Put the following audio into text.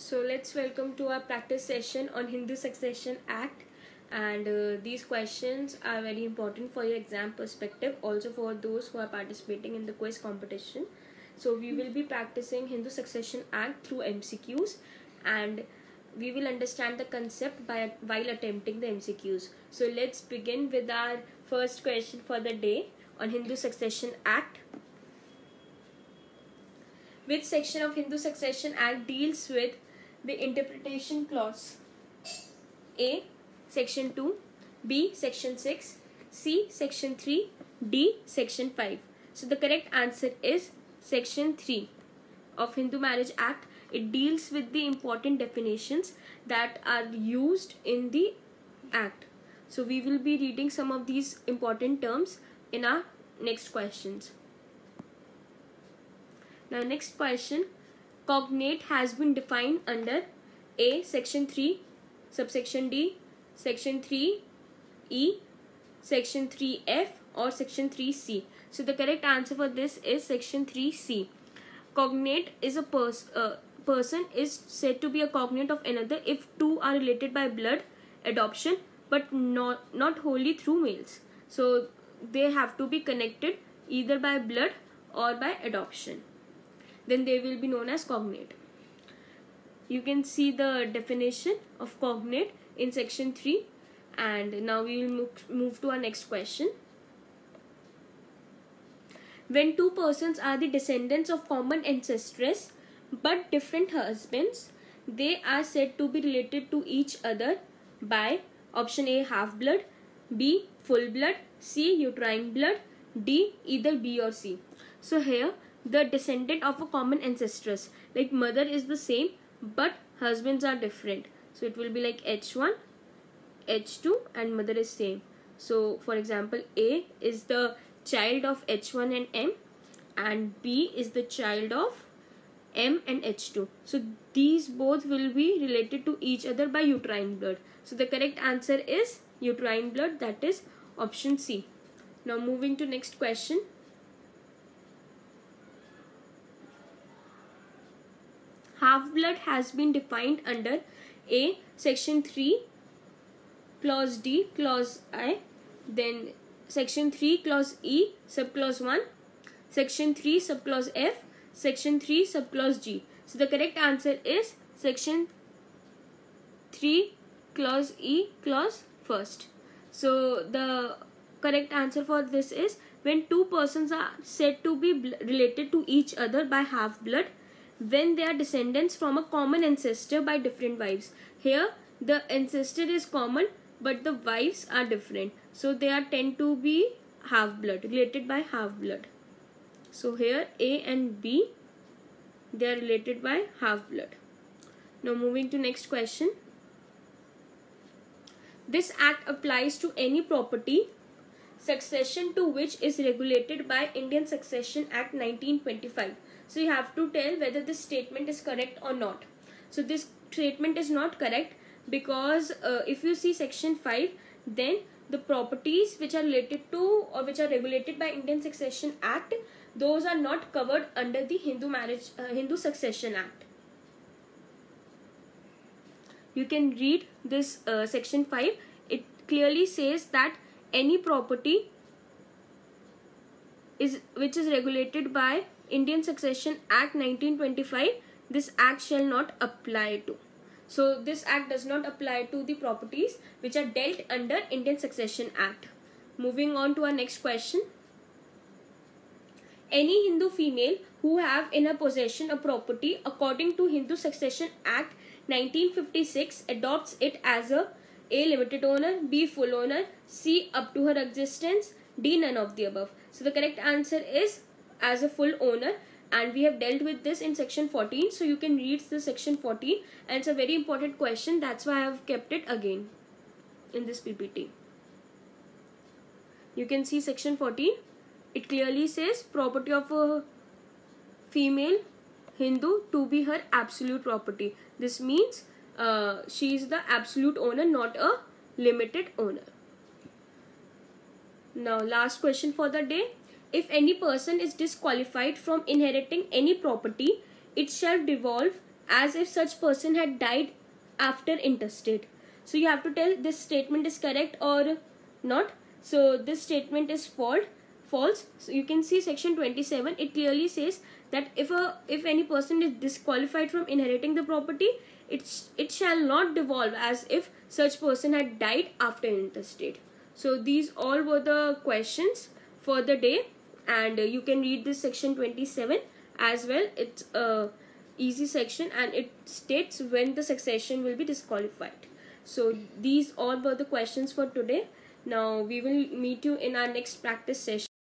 So let's welcome to our practice session on Hindu Succession Act, and these questions are very important for your exam perspective, also for those who are participating in the quiz competition. So we will be practicing Hindu Succession Act through MCQs, and we will understand the concept while attempting the MCQs. So let's begin with our first question for the day on Hindu Succession Act. Which section of Hindu Succession Act deals with the interpretation clause? A. Section 2, B. Section 6, C. Section 3, D. Section 5. So the correct answer is Section 3 of Hindu Marriage Act. It deals with the important definitions that are used in the Act. So we will be reading some of these important terms in our next questions. Now next question, cognate has been defined under A. Section 3, subsection D, Section 3E, Section 3F or Section 3C. So the correct answer for this is Section 3C. Cognate is a person is said to be a cognate of another if two are related by blood, adoption, but not wholly through males. So they have to be connected either by blood or by adoption. Then they will be known as cognate. You can see the definition of cognate in section 3, and now we will move to our next question. When two persons are the descendants of common ancestress but different husbands, they are said to be related to each other by option A, half blood, B, full blood, C, uterine blood, D, either B or C. So here the descendant of a common ancestress, like mother is the same but husbands are different, so it will be like H1, H2 and mother is same. So for example, A is the child of H1 and M, and B is the child of M and H2. So these both will be related to each other by uterine blood. So the correct answer is uterine blood, that is option C. Now moving to next question. Half-blood has been defined under A. Section 3, Clause D, Clause I, then Section 3, Clause E, Subclause 1, Section 3, Subclause F, Section 3, Subclause G. So the correct answer is Section 3, Clause E, Clause first. So the correct answer for this is when two persons are said to be related to each other by half-blood, when they are descendants from a common ancestor by different wives. Here the ancestor is common but the wives are different, so they are tend to be half blood, related by half blood. So here A and B, they are related by half blood. Now moving to next question. This act applies to any property succession to which is regulated by Indian Succession Act 1925. So you have to tell whether this statement is correct or not. So this statement is not correct because if you see section 5, then the properties which are related to or which are regulated by Indian Succession Act, those are not covered under the Hindu Succession Act. You can read this section 5. It clearly says that any property which is regulated by Indian Succession Act 1925, this act shall not apply to. So this act does not apply to the properties which are dealt under Indian Succession Act. Moving on to our next question. Any Hindu female who have in her possession a property according to Hindu Succession Act 1956 adopts it as A limited owner, B full owner, C up to her existence, D none of the above. So the correct answer is as a full owner, and we have dealt with this in section 14, so you can read the section 14, and it's a very important question, that's why I have kept it again in this PPT. You can see section 14, it clearly says property of a female Hindu to be her absolute property. This means she is the absolute owner, not a limited owner. Now last question for the day. If any person is disqualified from inheriting any property, it shall devolve as if such person had died after intestate. So you have to tell this statement is correct or not. So this statement is false. So you can see section 27, it clearly says that if any person is disqualified from inheriting the property, it shall not devolve as if such person had died after intestate. So these all were the questions for the day, and you can read this section 27 as well. It's a easy section and it states when the succession will be disqualified. So these all were the questions for today. Now we will meet you in our next practice session.